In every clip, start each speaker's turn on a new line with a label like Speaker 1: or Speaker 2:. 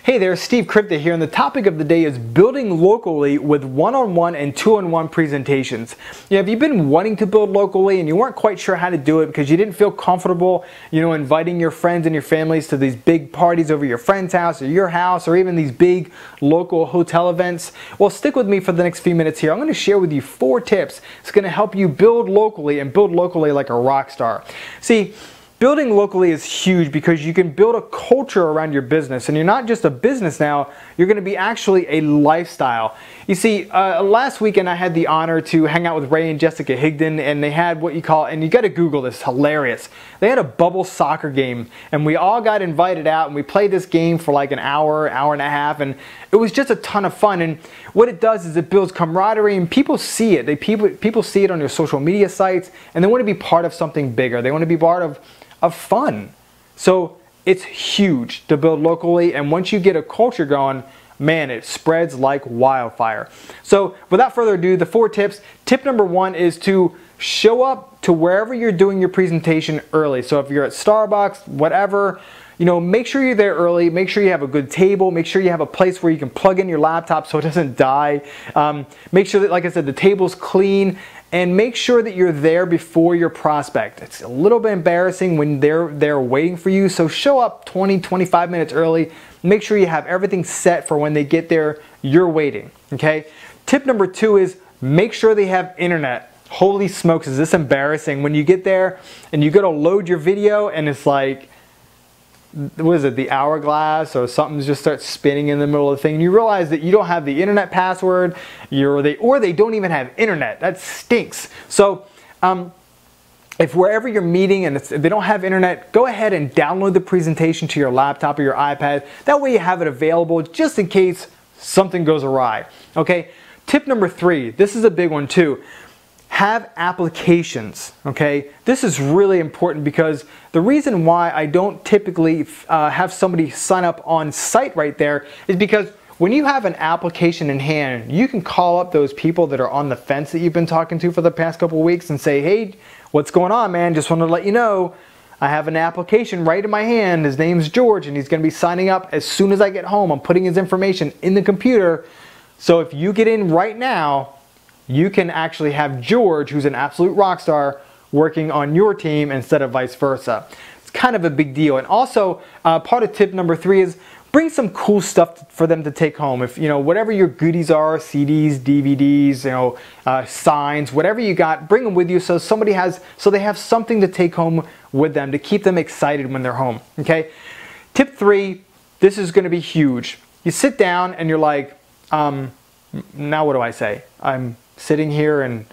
Speaker 1: Hey there, Steve Kripke here, and the topic of the day is building locally with one-on-one and two-on-one presentations. Have you been wanting to build locally and you weren't quite sure how to do it because you didn't feel comfortable, inviting your friends and your families to these big parties over your friend's house or your house or even these big local hotel events? Well, stick with me for the next few minutes here. I'm going to share with you 4 tips that's going to help you build locally and build locally like a rock star. See, building locally is huge because you can build a culture around your business, and you're not just a business now, you're going to be actually a lifestyle. You see, last weekend I had the honor to hang out with Ray and Jessica Higdon, and they had what you call, and you got to Google this, hilarious. They had a bubble soccer game, and we all got invited out, and we played this game for like an hour, hour and a half, and it was just a ton of fun. And what it does is it builds camaraderie, and people see it. People see it on your social media sites, and they want to be part of something bigger. They want to be part of fun. So it's huge to build locally, and once you get a culture going, man, it spreads like wildfire. So without further ado, the 4 tips. Tip number 1 is to show up to wherever you're doing your presentation early. So if you're at Starbucks, whatever, make sure you're there early. Make sure you have a good table. Make sure you have a place where you can plug in your laptop so it doesn't die. Make sure that, like I said, the table's clean. And make sure that you're there before your prospect. It's a little bit embarrassing when they're waiting for you, so show up 20, 25 minutes early. Make sure you have everything set for when they get there, you're waiting, okay? Tip number 2 is make sure they have internet. Holy smokes, is this embarrassing when you get there and you go to load your video and it's like, what is it, the hourglass or something just starts spinning in the middle of the thing, and you realize that you don't have the internet password, or they don't even have internet. That stinks. So if wherever you're meeting and if they don't have internet, go ahead and download the presentation to your laptop or your iPad. That way you have it available just in case something goes awry. Okay. Tip number 3, this is a big one too. Have applications, okay? This is really important because the reason why I don't typically have somebody sign up on site right there is because when you have an application in hand, you can call up those people that are on the fence that you've been talking to for the past couple of weeks and say, hey, what's going on, man? Just wanted to let you know I have an application right in my hand. His name's George, and he's going to be signing up as soon as I get home. I'm putting his information in the computer. So if you get in right now, you can actually have George, who's an absolute rock star, working on your team instead of vice versa. It's kind of a big deal. And also, part of tip number 3 is bring some cool stuff for them to take home. If whatever your goodies are, CDs, DVDs, signs, whatever you got, bring them with you so they have something to take home with them to keep them excited when they're home. Okay. Tip 3, this is going to be huge. You sit down and you're like, now what do I say? I'm sitting here, and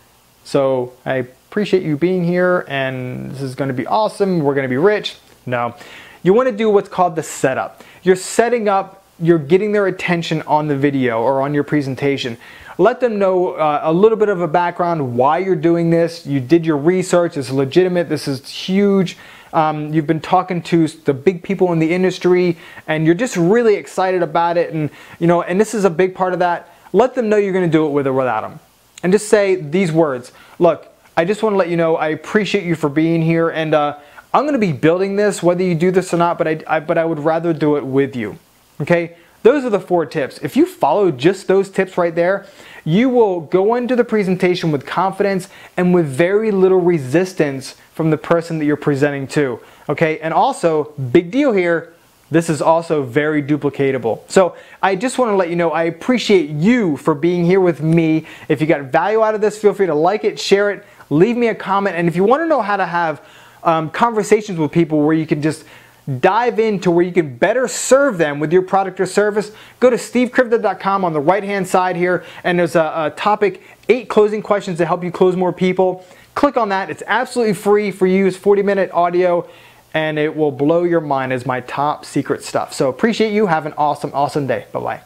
Speaker 1: so I appreciate you being here, and this is going to be awesome, we're going to be rich. No, you want to do what's called the setup. You're setting up, you're getting their attention on the video or on your presentation. Let them know a little bit of a background, why you're doing this. You did your research, it's legitimate, this is huge. You've been talking to the big people in the industry, and you're just really excited about it, and and this is a big part of that. Let them know you're going to do it with or without them. And just say these words. Look, I just want to let you know I appreciate you for being here, and I'm going to be building this whether you do this or not, but I would rather do it with you. Okay? Those are the 4 tips. If you follow just those tips right there, you will go into the presentation with confidence and with very little resistance from the person that you're presenting to. Okay? And also, big deal here, this is also very duplicatable. So I just want to let you know I appreciate you for being here with me. If you got value out of this, feel free to like it, share it, leave me a comment. And if you want to know how to have conversations with people where you can just dive into where you can better serve them with your product or service, go to stevekripke.com on the right hand side here, and there's a topic, 8 closing questions to help you close more people. Click on that. It's absolutely free for you. It's 40-minute audio, and it will blow your mind as my top secret stuff. So appreciate you. Have an awesome, awesome day. Bye-bye.